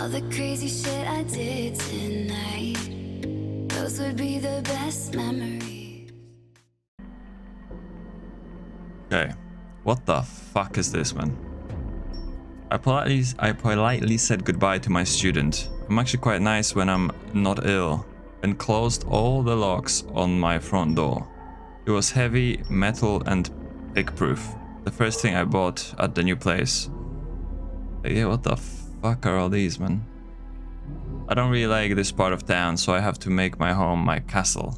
All the crazy shit I did tonight, those would be the best memories. Okay, what the fuck is this, man? I politely said goodbye to my student. I'm actually quite nice when I'm not ill, and closed all the locks on my front door. It was heavy, metal and pick-proof. The first thing I bought at the new place. Yeah, what the fuck are all these, man? I don't really like this part of town, so I have to make my home my castle.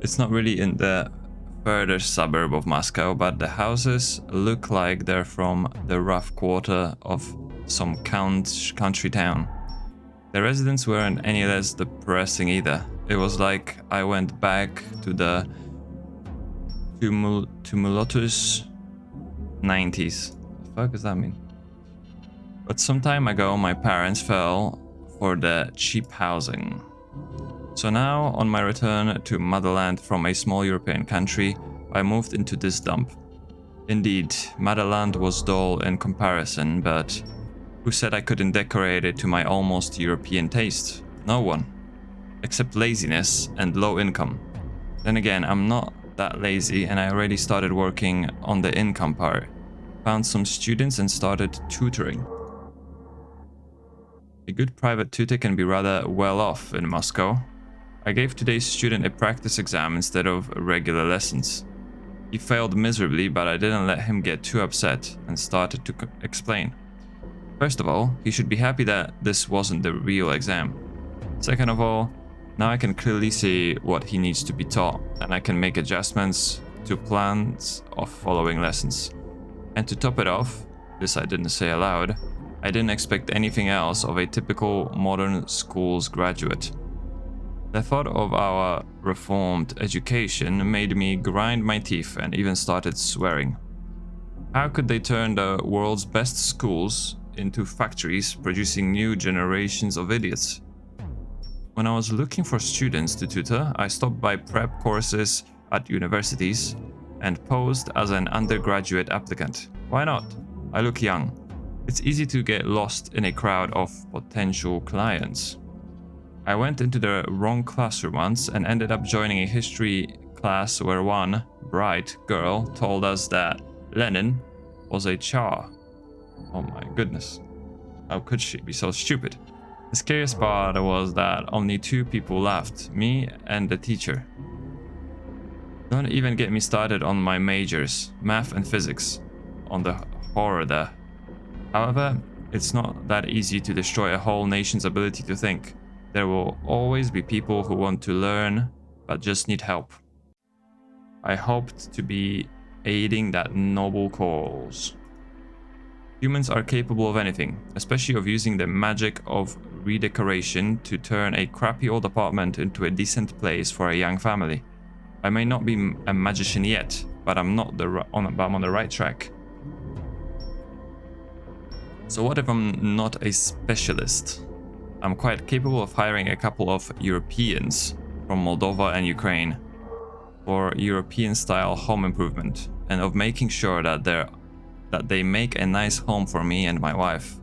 It's not really in the further suburb of Moscow, but the houses look like they're from the rough quarter of some country town. The residents weren't any less depressing either. It was like I went back to the tumultuous 90s. The fuck does that mean? But some time ago, my parents fell for the cheap housing. So now, on my return to motherland from a small European country, I moved into this dump. Indeed, motherland was dull in comparison, but who said I couldn't decorate it to my almost European taste? No one. Except laziness and low income. Then again, I'm not that lazy and I already started working on the income part. Found some students and started tutoring. A good private tutor can be rather well off in Moscow. I gave today's student a practice exam instead of regular lessons. He failed miserably, but I didn't let him get too upset and started to explain. First of all, he should be happy that this wasn't the real exam. Second of all, now I can clearly see what he needs to be taught, and I can make adjustments to plans of following lessons. And to top it off, this I didn't say aloud, I didn't expect anything else of a typical modern school's graduate. The thought of our reformed education made me grind my teeth and even started swearing. How could they turn the world's best schools into factories producing new generations of idiots? When I was looking for students to tutor, I stopped by prep courses at universities and posed as an undergraduate applicant. Why not? I look young. It's easy to get lost in a crowd of potential clients. I went into the wrong classroom once and ended up joining a history class where one bright girl told us that Lenin was a Tsar. Oh my goodness. How could she be so stupid? The scariest part was that only 2 people laughed, me and the teacher. Don't even get me started on my majors, math and physics, on the horror there. However, it's not that easy to destroy a whole nation's ability to think. There will always be people who want to learn, but just need help. I hoped to be aiding that noble cause. Humans are capable of anything, especially of using the magic of redecoration to turn a crappy old apartment into a decent place for a young family. I may not be a magician yet, but I'm on the right track. So what if I'm not a specialist? I'm quite capable of hiring a couple of Europeans from Moldova and Ukraine for European-style home improvement, and of making sure that they make a nice home for me and my wife.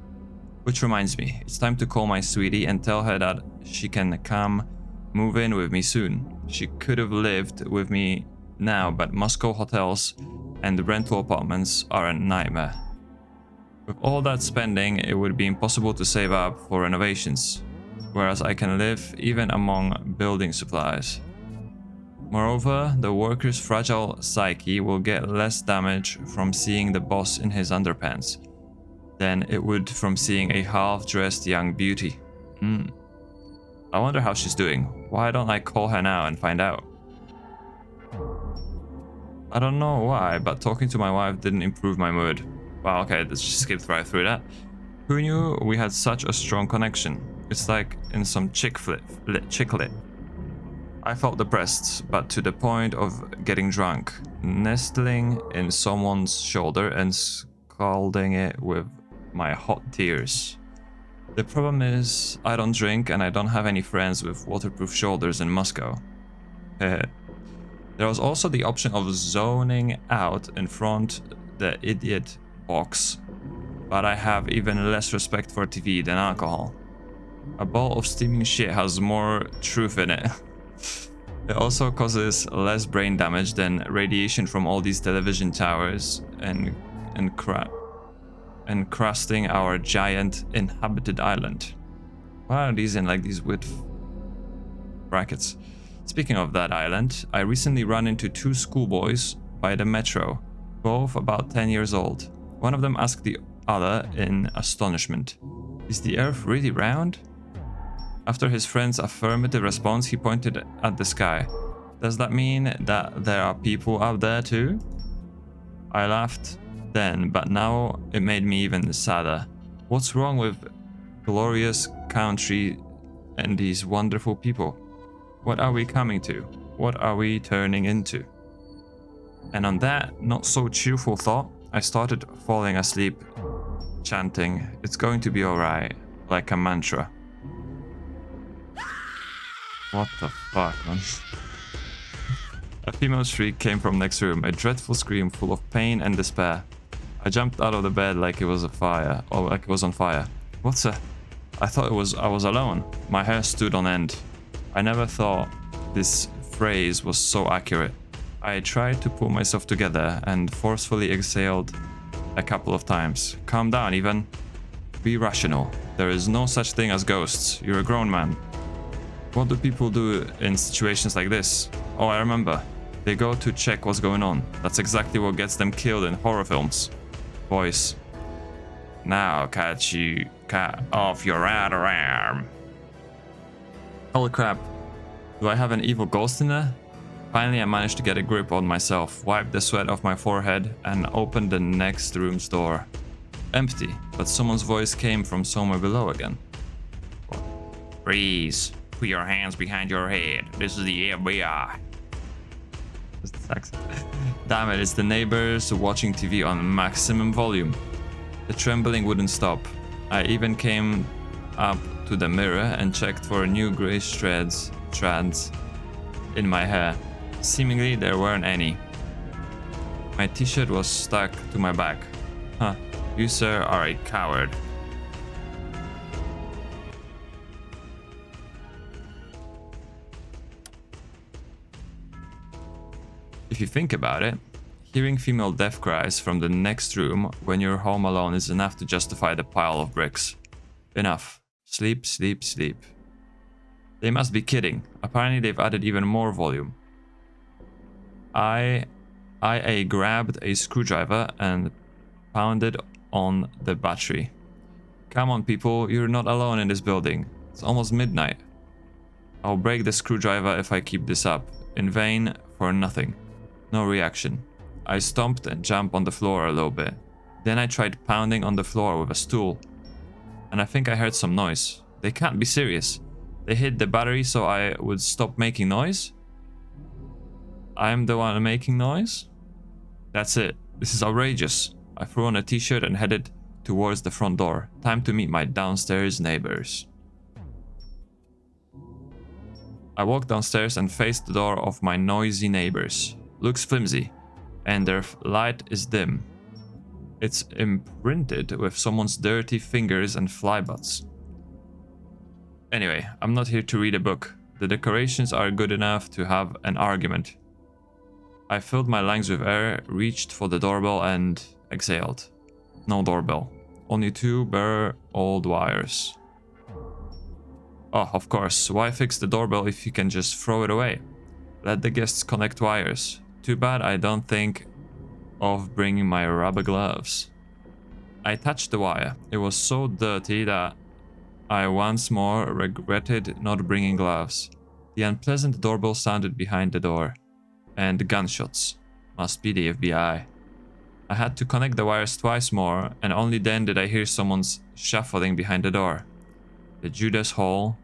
Which reminds me, it's time to call my sweetie and tell her that she can come move in with me soon. She could have lived with me now, but Moscow hotels and rental apartments are a nightmare. With all that spending, it would be impossible to save up for renovations, whereas I can live even among building supplies. Moreover, the worker's fragile psyche will get less damage from seeing the boss in his underpants than it would from seeing a half-dressed young beauty. I wonder how she's doing. Why don't I call her now and find out? I don't know why, but talking to my wife didn't improve my mood. Wow, okay, let's just skip right through that. Who knew we had such a strong connection? It's like in some chick lit. I felt depressed, but to the point of getting drunk, nestling in someone's shoulder and scalding it with my hot tears. The problem is, I don't drink and I don't have any friends with waterproof shoulders in Moscow. There was also the option of zoning out in front the idiot box, but I have even less respect for TV than alcohol. A bowl of steaming shit has more truth in it. It also causes less brain damage than radiation from all these television towers and encrusting our giant inhabited island. Why are these in like these weird brackets? Speaking of that island, I recently ran into two schoolboys by the metro, both about 10 years old. One of them asked the other in astonishment, "Is the Earth really round?" After his friend's affirmative response, he pointed at the sky. "Does that mean that there are people out there too?" I laughed then, but now it made me even sadder. What's wrong with glorious country and these wonderful people? What are we coming to? What are we turning into? And on that not so cheerful thought, I started falling asleep, chanting, "It's going to be alright," like a mantra. What the fuck, man? A female shriek came from next room, a dreadful scream full of pain and despair. I jumped out of the bed like it was on fire. I thought I was alone. My hair stood on end. I never thought this phrase was so accurate. I tried to pull myself together and forcefully exhaled a couple of times. "Calm down, Ivan. Be rational. There is no such thing as ghosts. You're a grown man." What do people do in situations like this? Oh, I remember. They go to check what's going on. That's exactly what gets them killed in horror films. Voice. "Now cut off your other arm." Holy crap. Do I have an evil ghost in there? Finally, I managed to get a grip on myself, wiped the sweat off my forehead, and opened the next room's door. Empty, but someone's voice came from somewhere below again. "Freeze. Put your hands behind your head. This is the FBI." Damn it, it's the neighbors watching TV on maximum volume. The trembling wouldn't stop. I even came up to the mirror and checked for new gray strands in my hair. Seemingly there weren't any. My t-shirt was stuck to my back. Huh, you sir are a coward. If you think about it, hearing female death cries from the next room when you're home alone is enough to justify the pile of bricks. Enough. Sleep, sleep, sleep. They must be kidding. Apparently they've added even more volume. I grabbed a screwdriver and pounded on the battery. Come on people, you're not alone in this building. It's almost midnight. I'll break the screwdriver if I keep this up. In vain, for nothing. No reaction. I stomped and jumped on the floor a little bit. Then I tried pounding on the floor with a stool. And I think I heard some noise. They can't be serious. They hit the battery so I would stop making noise? I'm the one making noise? That's it. This is outrageous. I threw on a t-shirt and headed towards the front door. Time to meet my downstairs neighbors. I walked downstairs and faced the door of my noisy neighbors. Looks flimsy, and their light is dim. It's imprinted with someone's dirty fingers and fly butts. Anyway, I'm not here to read a book. The decorations are good enough to have an argument. I filled my lungs with air, reached for the doorbell and exhaled. No doorbell. Only two bare old wires. Oh, of course. Why fix the doorbell if you can just throw it away? Let the guests connect wires. Too bad I don't think of bringing my rubber gloves. I touched the wire. It was so dirty that I once more regretted not bringing gloves. The unpleasant doorbell sounded behind the door. And gunshots. Must be the FBI. I had to connect the wires twice more, and only then did I hear someone's shuffling behind the door. The Judas hole,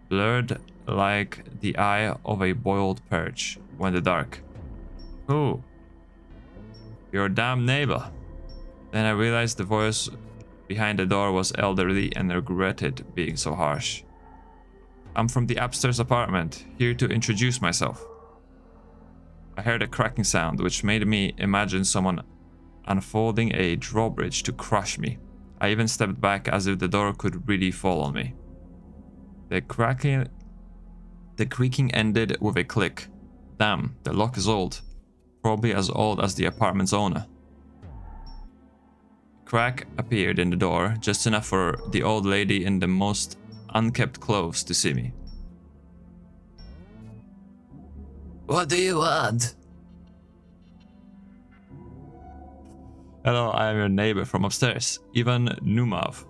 blurred like the eye of a boiled perch when the dark. Who? Your damn neighbor. Then I realized the voice behind the door was elderly and regretted being so harsh. I'm from the upstairs apartment, here to introduce myself. I heard a cracking sound, which made me imagine someone unfolding a drawbridge to crush me. I even stepped back as if the door could really fall on me. The creaking ended with a click. Damn, the lock is old. Probably as old as the apartment's owner. A crack appeared in the door, just enough for the old lady in the most unkept clothes to see me. What do you want? Hello, I am your neighbor from upstairs, Ivan Numamov.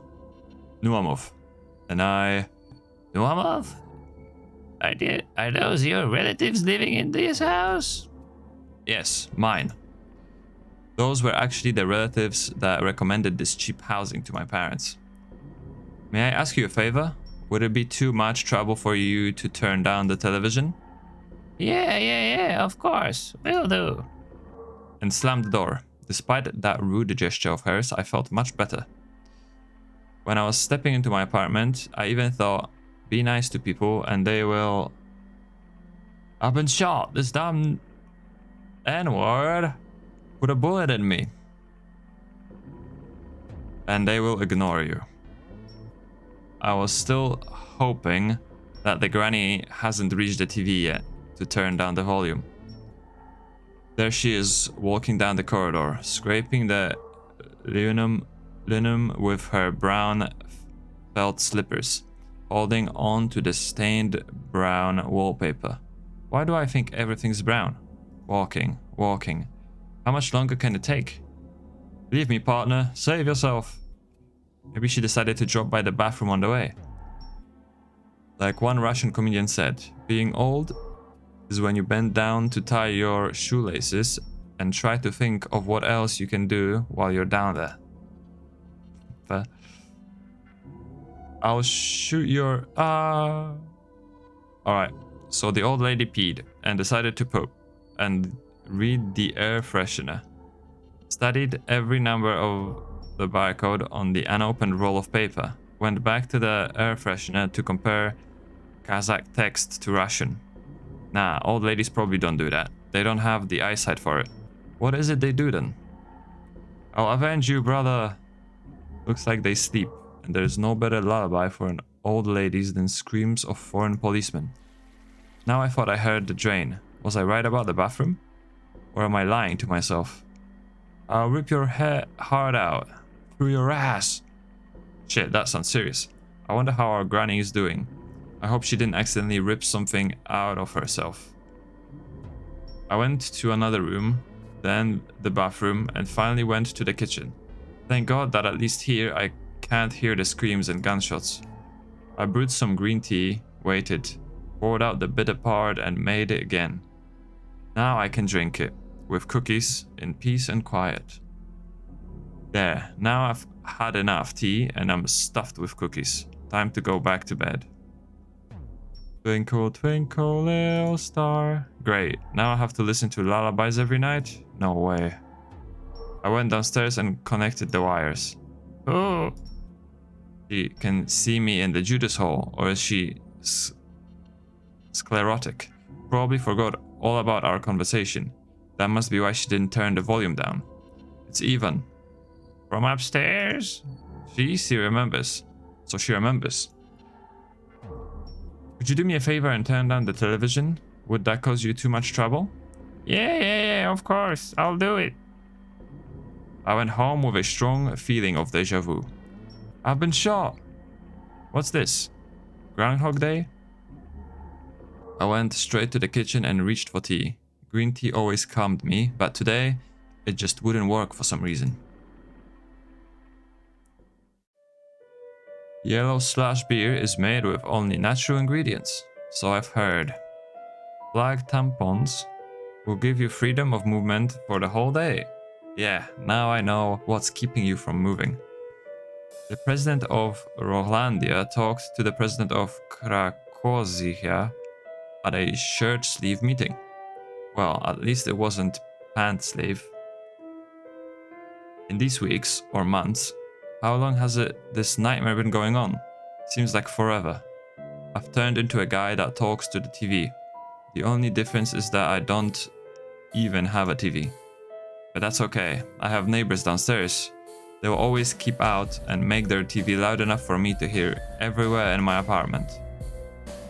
And Nuamov? Are those your relatives living in this house? Yes, mine. Those were actually the relatives that recommended this cheap housing to my parents. May I ask you a favor? Would it be too much trouble for you to turn down the television? Yeah, of course. Will do. And slammed the door. Despite that rude gesture of hers, I felt much better. When I was stepping into my apartment, I even thought, be nice to people and they will... I've been shot, this damn N-word put a bullet in me. And they will ignore you. I was still hoping that the granny hasn't reached the TV yet to turn down the volume. There she is, walking down the corridor, scraping the linoleum with her brown felt slippers, holding on to the stained brown wallpaper. Why do I think everything's brown? Walking. How much longer can it take? Leave me, partner. Save yourself. Maybe she decided to drop by the bathroom on the way. Like one Russian comedian said, being old is when you bend down to tie your shoelaces and try to think of what else you can do while you're down there. But I'll shoot your... Alright, so the old lady peed and decided to poop and read the air freshener. Studied every number of the barcode on the unopened roll of paper. Went back to the air freshener to compare Kazakh text to Russian. Nah, old ladies probably don't do that. They don't have the eyesight for it. What is it they do then? I'll avenge you, brother. Looks like they sleep, and there's no better lullaby for an old ladies than screams of foreign policemen. Now I thought I heard the drain. Was I right about the bathroom? Or am I lying to myself? I'll rip your heart out. Through your ass. Shit, that sounds serious. I wonder how our granny is doing. I hope she didn't accidentally rip something out of herself. I went to another room, then the bathroom, and finally went to the kitchen. Thank God that at least here I can't hear the screams and gunshots. I brewed some green tea, waited, poured out the bitter part and made it again. Now I can drink it, with cookies, in peace and quiet. There, now I've had enough tea and I'm stuffed with cookies. Time to go back to bed. Twinkle, twinkle, little star. Great, now I have to listen to lullabies every night? No way. I went downstairs and connected the wires. Oh! She can see me in the Judas hole, or is she sclerotic? Probably forgot all about our conversation. That must be why she didn't turn the volume down. It's Ivan. From upstairs? She remembers. So she remembers. Could you do me a favor and turn down the television? Would that cause you too much trouble? Yeah, of course. I'll do it. I went home with a strong feeling of deja vu. I've been shot. What's this? Groundhog Day? I went straight to the kitchen and reached for tea. Green tea always calmed me, but today it just wouldn't work for some reason. Yellow slash beer is made with only natural ingredients, so I've heard. Flag tampons will give you freedom of movement for the whole day. Yeah, now I know what's keeping you from moving. The president of Rohlandia talked to the president of Krakozia at a shirt sleeve meeting. Well, at least it wasn't pant sleeve. In these weeks or months, how long has this nightmare been going on? Seems like forever. I've turned into a guy that talks to the TV. The only difference is that I don't even have a TV. But that's okay, I have neighbors downstairs. They will always keep out and make their TV loud enough for me to hear everywhere in my apartment.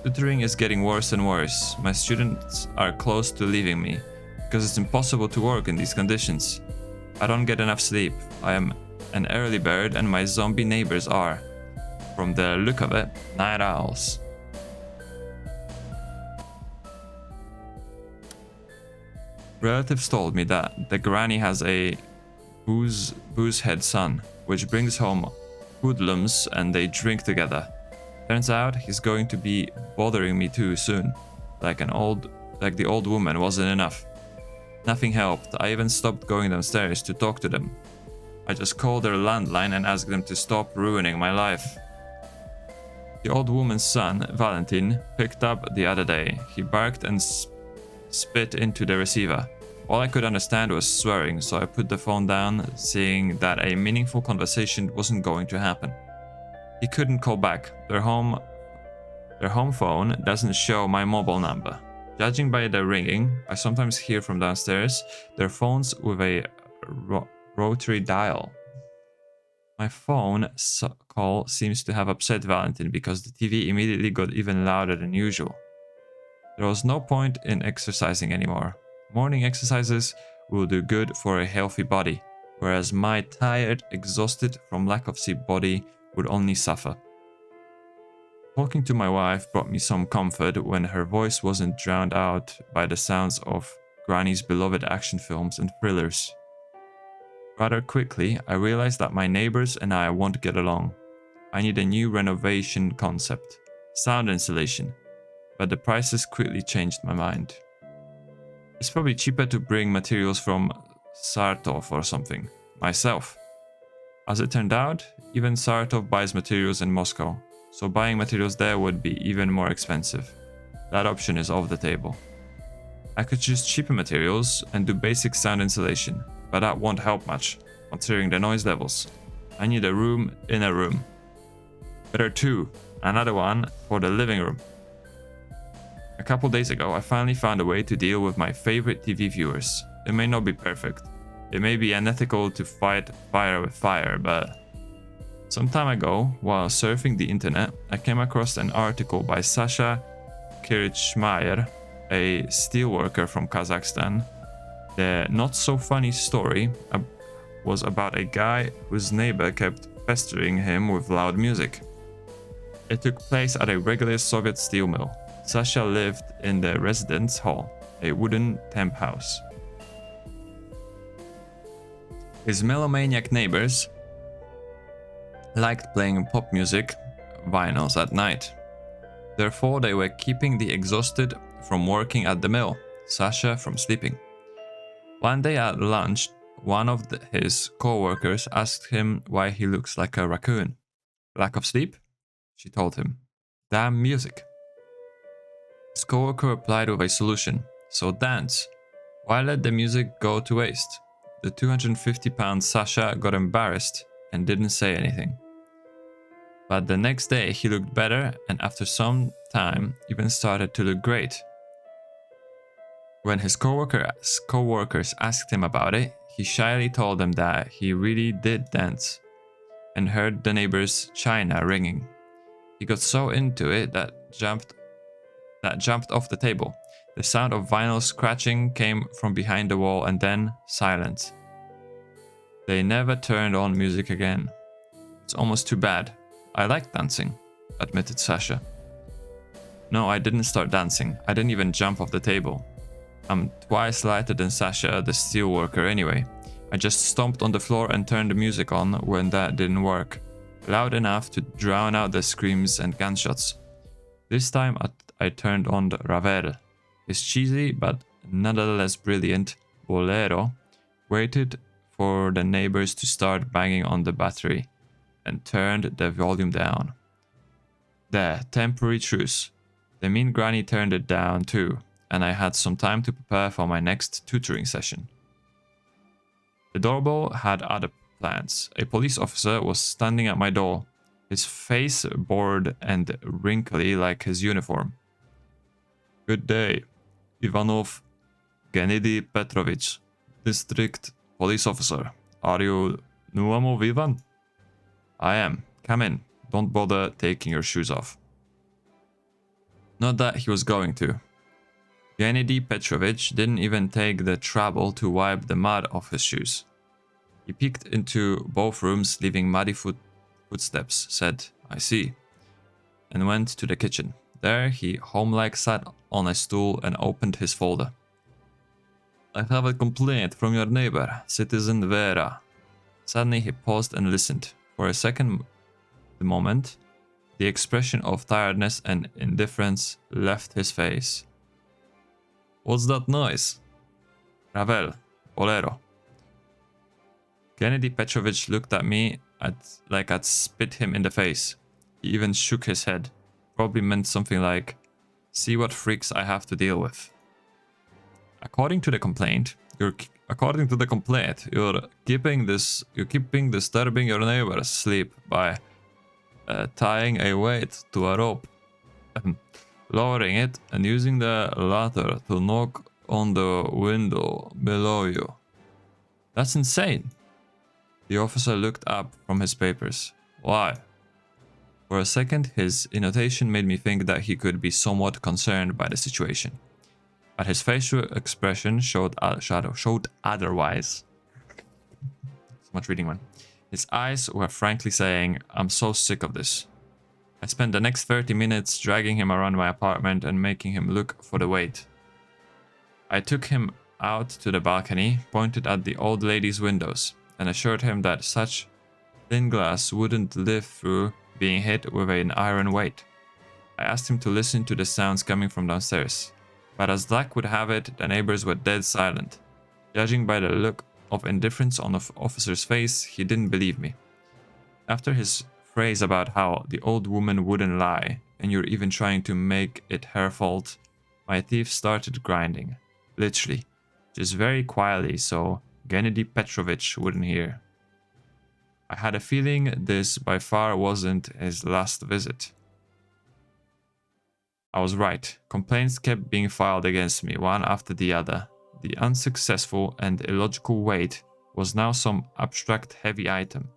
Tutoring is getting worse and worse. My students are close to leaving me because it's impossible to work in these conditions. I don't get enough sleep. I am an early bird and my zombie neighbors are, from the look of it, night owls. Relatives told me that the granny has a BEAUZ head son, which brings home hoodlums and they drink together. Turns out he's going to be bothering me too soon, like the old woman wasn't enough. Nothing helped. I even stopped going downstairs to talk to them. I just called their landline and asked them to stop ruining my life. The old woman's son, Valentin, picked up the other day. He barked and spit into the receiver. All I could understand was swearing, so I put the phone down, seeing that a meaningful conversation wasn't going to happen. He couldn't call back. Their home phone doesn't show my mobile number. Judging by the ringing I sometimes hear from downstairs, their phones with a rotary dial. My phone call seems to have upset Valentin because the TV immediately got even louder than usual. There was no point in exercising anymore. Morning exercises will do good for a healthy body, whereas my tired, exhausted from lack of sleep body would only suffer. Talking to my wife brought me some comfort when her voice wasn't drowned out by the sounds of Granny's beloved action films and thrillers. Rather quickly, I realized that my neighbors and I won't get along. I need a new renovation concept, sound insulation, but the prices quickly changed my mind. It's probably cheaper to bring materials from Sartov or something, myself. As it turned out, even Sartov buys materials in Moscow, so buying materials there would be even more expensive. That option is off the table. I could choose cheaper materials and do basic sound insulation, but that won't help much, considering the noise levels. I need a room in a room. Better two, another one for the living room. A couple days ago, I finally found a way to deal with my favorite TV viewers. It may not be perfect. It may be unethical to fight fire with fire, but some time ago, while surfing the internet, I came across an article by Sasha Kirchmeier, a steelworker from Kazakhstan. The not-so-funny story was about a guy whose neighbor kept pestering him with loud music. It took place at a regular Soviet steel mill. Sasha lived in the residence hall, a wooden temp house. His melomaniac neighbors liked playing pop music, vinyls at night. Therefore, they were keeping the exhausted from working at the mill, Sasha from sleeping. One day at lunch, one of his co-workers asked him why he looks like a raccoon. Lack of sleep? She told him. Damn music. His co-worker replied with a solution. So dance. Why let the music go to waste? The 250-pound Sasha got embarrassed and didn't say anything. But the next day he looked better and after some time even started to look great. When his co-workers asked him about it, he shyly told them that he really did dance and heard the neighbor's china ringing. He got so into it that jumped off the table. The sound of vinyl scratching came from behind the wall and then silence. They never turned on music again. It's almost too bad. I like dancing, admitted Sasha. No, I didn't start dancing. I didn't even jump off the table. I'm twice lighter than Sasha, the steelworker anyway. I just stomped on the floor and turned the music on when that didn't work. Loud enough to drown out the screams and gunshots. This time I turned on the Ravel. His cheesy but nonetheless brilliant bolero waited for the neighbors to start banging on the battery and turned the volume down. There, temporary truce. The mean granny turned it down too, and I had some time to prepare for my next tutoring session. The doorbell had other plans. A police officer was standing at my door, his face bored and wrinkly like his uniform. Good day, Ivanov Gennady Petrovich, District Police Officer. Are you Nuamov Ivan? I am. Come in. Don't bother taking your shoes off. Not that he was going to. Gennady Petrovich didn't even take the trouble to wipe the mud off his shoes. He peeked into both rooms, leaving muddy footsteps, said, "I see," and went to the kitchen. There, he homelike sat on a stool and opened his folder. "I have a complaint from your neighbor, Citizen Vera." Suddenly, he paused and listened. For a second, the moment, the expression of tiredness and indifference left his face. "What's that noise?" "Ravel, Bolero." Gennady Petrovich looked at me like I'd spit him in the face. He even shook his head. Probably meant something like, "See what freaks I have to deal with." According to the complaint, you're keeping disturbing your neighbor's sleep by tying a weight to a rope, lowering it, and using the latter to knock on the window below you. That's insane. The officer looked up from his papers. Why? For a second, his intonation made me think that he could be somewhat concerned by the situation. But his facial expression showed otherwise. So much reading, man. His eyes were frankly saying, "I'm so sick of this." I spent the next 30 minutes dragging him around my apartment and making him look for the weight. I took him out to the balcony, pointed at the old lady's windows, and assured him that such thin glass wouldn't live through being hit with an iron weight. I asked him to listen to the sounds coming from downstairs, but as luck would have it, the neighbors were dead silent. Judging by the look of indifference on the officer's face, he didn't believe me. After his phrase about how the old woman wouldn't lie, and you're even trying to make it her fault, my teeth started grinding. Literally. Just very quietly, so Gennady Petrovich wouldn't hear. I had a feeling this by far wasn't his last visit. I was right. Complaints kept being filed against me, one after the other. The unsuccessful and illogical weight was now some abstract heavy item.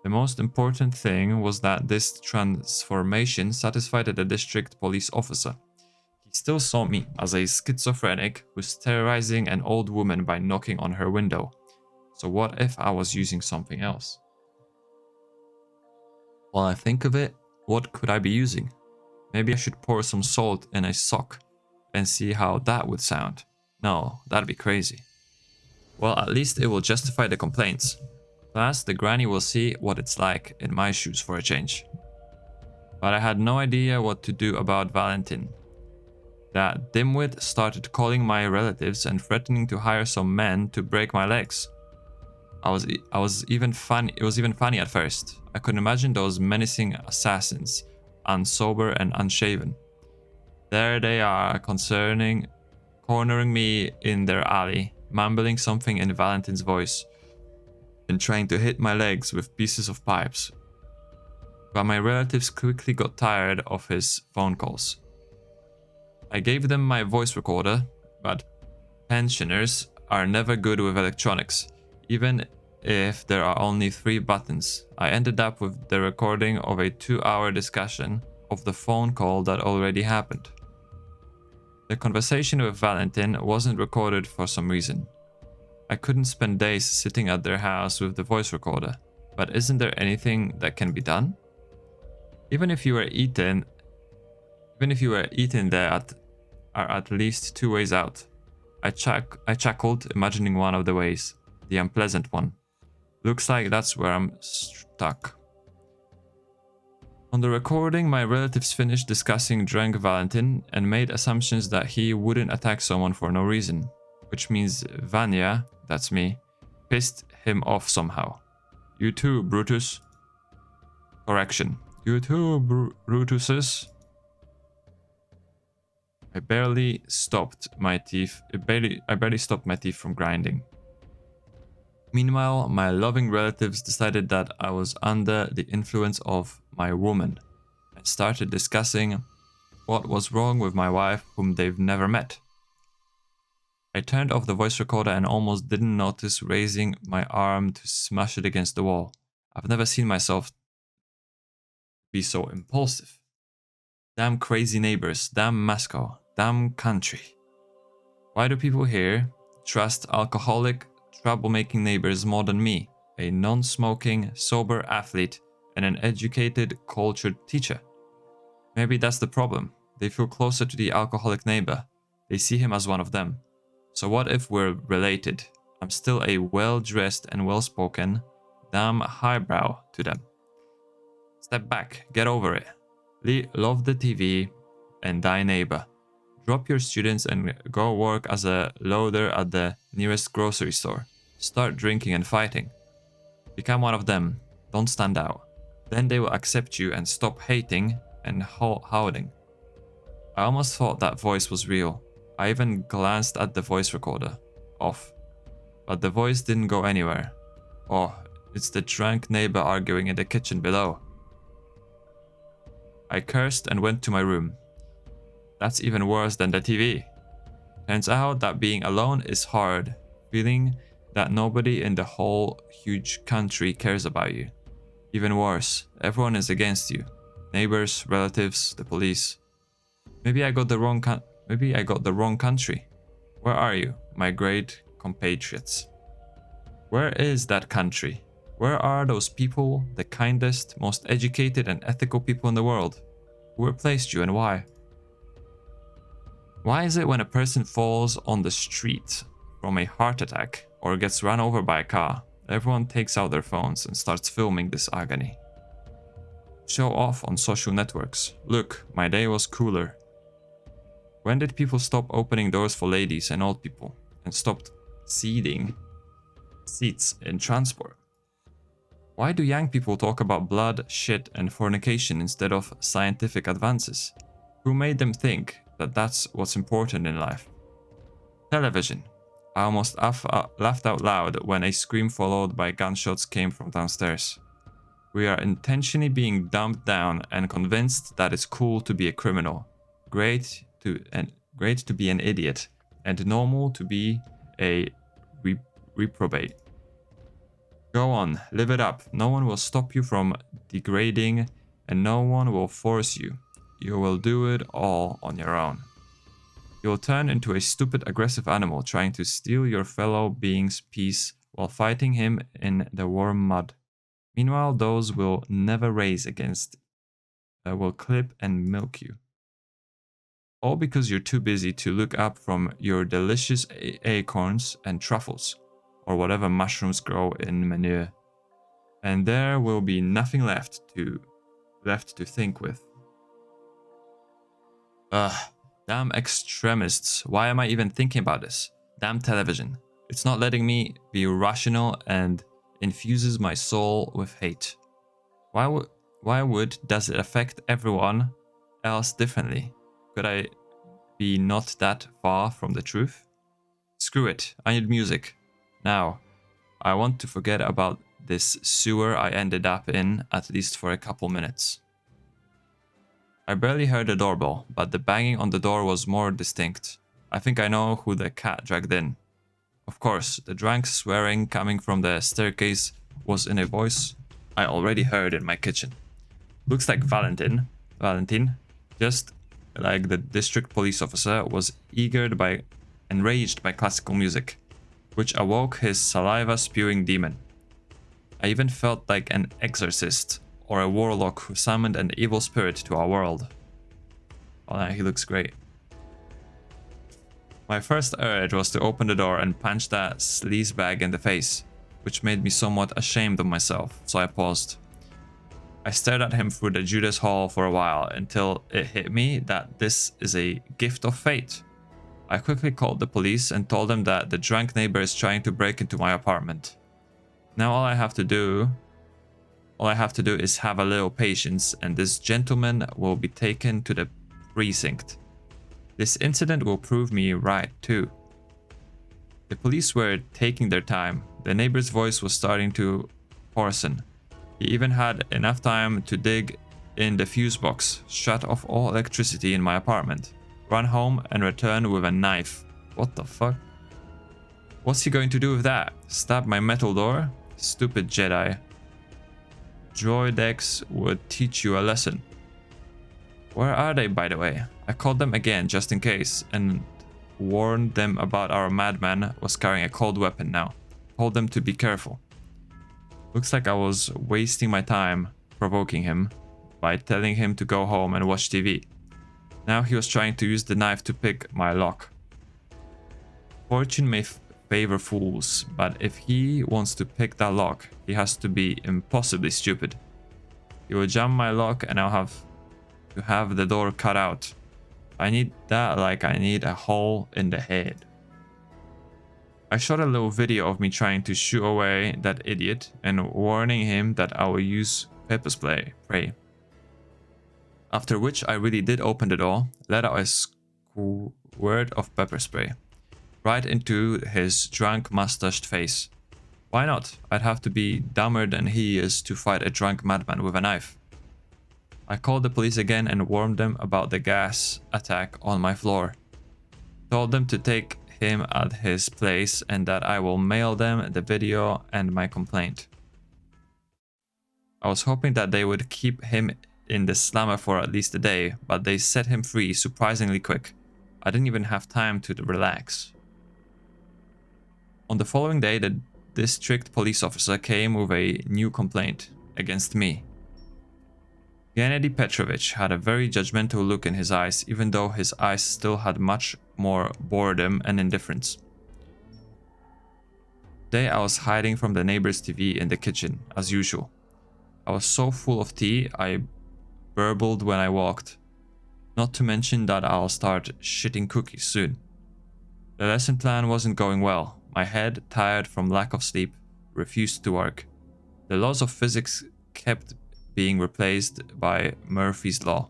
The most important thing was that this transformation satisfied the district police officer. He still saw me as a schizophrenic who's terrorizing an old woman by knocking on her window. So what if I was using something else? While I think of it, what could I be using? Maybe I should pour some salt in a sock and see how that would sound. No, that'd be crazy. Well, at least it will justify the complaints. Plus, the granny will see what it's like in my shoes for a change. But I had no idea what to do about Valentin. That dimwit started calling my relatives and threatening to hire some men to break my legs. It was even funny at first. I could imagine those menacing assassins, unsober and unshaven. There they are, cornering me in their alley, mumbling something in Valentin's voice, and trying to hit my legs with pieces of pipes. But my relatives quickly got tired of his phone calls. I gave them my voice recorder, but pensioners are never good with electronics, even if there are only 3 buttons. I ended up with the recording of a 2-hour discussion of the phone call that already happened. The conversation with Valentin wasn't recorded for some reason. I couldn't spend days sitting at their house with the voice recorder, but isn't there anything that can be done? Even if you were eaten, there are at least 2 ways out. I chuckled, imagining one of the ways, the unpleasant one. Looks like that's where I'm stuck. On the recording, my relatives finished discussing drunk Valentin and made assumptions that he wouldn't attack someone for no reason, which means Vanya, that's me, pissed him off somehow. You too, Brutus. Correction. You too, Brutuses. I barely stopped my teeth from grinding. Meanwhile, my loving relatives decided that I was under the influence of my woman and started discussing what was wrong with my wife whom they've never met. I turned off the voice recorder and almost didn't notice raising my arm to smash it against the wall. I've never seen myself be so impulsive. Damn crazy neighbors, damn Moscow, damn country. Why do people here trust alcoholic, troublemaking neighbors more than me, a non-smoking, sober athlete and an educated, cultured teacher? Maybe that's the problem. They feel closer to the alcoholic neighbor. They see him as one of them. So what if we're related? I'm still a well-dressed and well-spoken, damn highbrow to them. Step back, get over it. Love the TV and thy neighbor. Drop your students and go work as a loader at the nearest grocery store. Start drinking and fighting. Become one of them. Don't stand out. Then they will accept you and stop hating and howling. I almost thought that voice was real. I even glanced at the voice recorder. Off. But the voice didn't go anywhere. Oh, it's the drunk neighbor arguing in the kitchen below. I cursed and went to my room. That's even worse than the TV. Turns out that being alone is hard. Feeling that nobody in the whole huge country cares about you. Even worse, everyone is against you. Neighbors, relatives, the police. Maybe I got the wrong country. Where are you, my great compatriots? Where is that country? Where are those people, the kindest, most educated and ethical people in the world? Who replaced you and why? Why is it when a person falls on the street from a heart attack or gets run over by a car, everyone takes out their phones and starts filming this agony? Show off on social networks. Look, my day was cooler. When did people stop opening doors for ladies and old people and stopped seating seats in transport? Why do young people talk about blood, shit and fornication instead of scientific advances? Who made them think that that's what's important in life? Television. I almost laughed out loud when a scream followed by gunshots came from downstairs. We are intentionally being dumbed down and convinced that it's cool to be a criminal, great to be an idiot, and normal to be a reprobate. Go on, live it up. No one will stop you from degrading and no one will force you. You will do it all on your own. You will turn into a stupid, aggressive animal trying to steal your fellow being's peace while fighting him in the warm mud. Meanwhile, those will never raise against will clip and milk you. All because you're too busy to look up from your delicious acorns and truffles, or whatever mushrooms grow in manure. And there will be nothing left to think with. Damn extremists. Why am I even thinking about this? Damn television. It's not letting me be rational and infuses my soul with hate. Why does it affect everyone else differently? Could I be not that far from the truth? Screw it. I need music. Now, I want to forget about this sewer I ended up in, at least for a couple minutes. I barely heard the doorbell, but the banging on the door was more distinct. I think I know who the cat dragged in. Of course, the drunk swearing coming from the staircase was in a voice I already heard in my kitchen. Looks like Valentin, just like the district police officer, was enraged by classical music, which awoke his saliva-spewing demon. I even felt like an exorcist or a warlock who summoned an evil spirit to our world. Oh, he looks great. My first urge was to open the door and punch that sleazebag in the face, which made me somewhat ashamed of myself, so I paused. I stared at him through the Judas Hall for a while until it hit me that this is a gift of fate. I quickly called the police and told them that the drunk neighbor is trying to break into my apartment. Now all I have to do is have a little patience and this gentleman will be taken to the precinct. This incident will prove me right too. The police were taking their time. The neighbor's voice was starting to hoarsen. He even had enough time to dig in the fuse box, shut off all electricity in my apartment, run home and return with a knife. What the fuck? What's he going to do with that? Stab my metal door? Stupid Jedi. Droidex would teach you a lesson. Where are they, by the way? I called them again just in case and warned them about our madman was carrying a cold weapon now. Told them to be careful. Looks like I was wasting my time provoking him by telling him to go home and watch TV. Now he was trying to use the knife to pick my lock. Fortune may favor fools, but if he wants to pick that lock, he has to be impossibly stupid. He will jam my lock and I'll have to have the door cut out. I need that like I need a hole in the head. I shot a little video of me trying to shoo away that idiot and warning him that I will use pepper spray. After which I really did open the door, let out a squirt of pepper spray. Right into his drunk mustached face. Why not? I'd have to be dumber than he is to fight a drunk madman with a knife. I called the police again and warned them about the gas attack on my floor. Told them to take him at his place and that I will mail them the video and my complaint. I was hoping that they would keep him in the slammer for at least a day, but they set him free surprisingly quick. I didn't even have time to relax. On the following day, the district police officer came with a new complaint against me. Gennady Petrovich had a very judgmental look in his eyes, even though his eyes still had much more boredom and indifference. Today I was hiding from the neighbor's TV in the kitchen, as usual. I was so full of tea, I burbled when I walked. Not to mention that I'll start shitting cookies soon. The lesson plan wasn't going well. My head, tired from lack of sleep, refused to work. The laws of physics kept being replaced by Murphy's Law.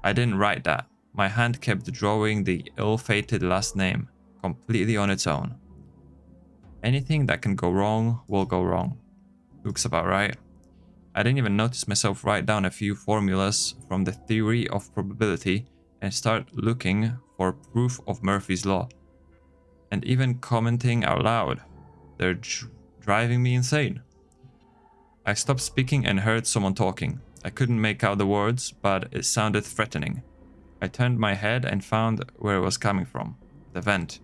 I didn't write that. My hand kept drawing the ill-fated last name, completely on its own. Anything that can go wrong will go wrong. Looks about right. I didn't even notice myself write down a few formulas from the theory of probability and start looking for proof of Murphy's Law. And even commenting out loud. They're driving me insane. I stopped speaking and heard someone talking. I couldn't make out the words, but it sounded threatening. I turned my head and found where it was coming from. The vent.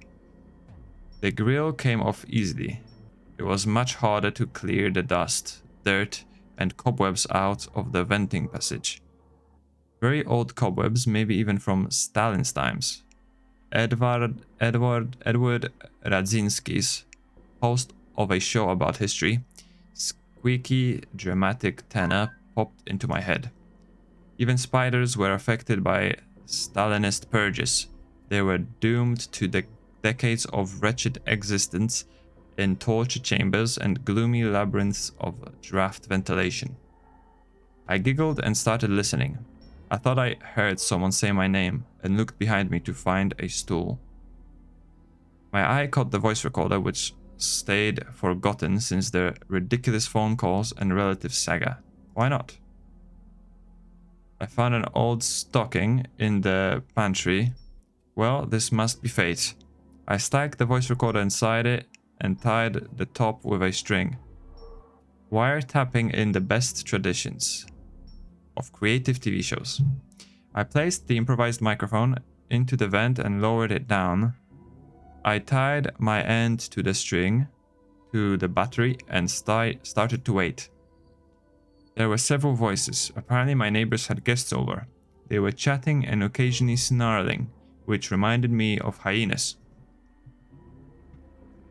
The grill came off easily. It was much harder to clear the dust, dirt, and cobwebs out of the venting passage. Very old cobwebs, maybe even from Stalin's times. Edward Radzinski's, host of a show about history, squeaky, dramatic tenor popped into my head. Even spiders were affected by Stalinist purges. They were doomed to decades of wretched existence in torture chambers and gloomy labyrinths of draft ventilation. I giggled and started listening. I thought I heard someone say my name and looked behind me to find a stool. My eye caught the voice recorder, which stayed forgotten since the ridiculous phone calls and relative saga. Why not? I found an old stocking in the pantry. Well, this must be fate. I stacked the voice recorder inside it and tied the top with a string. Wiretapping in the best traditions of creative TV shows. I placed the improvised microphone into the vent and lowered it down. I tied my end to the string, to the battery, and started to wait. There were several voices. Apparently my neighbors had guests over. They were chatting and occasionally snarling, which reminded me of hyenas.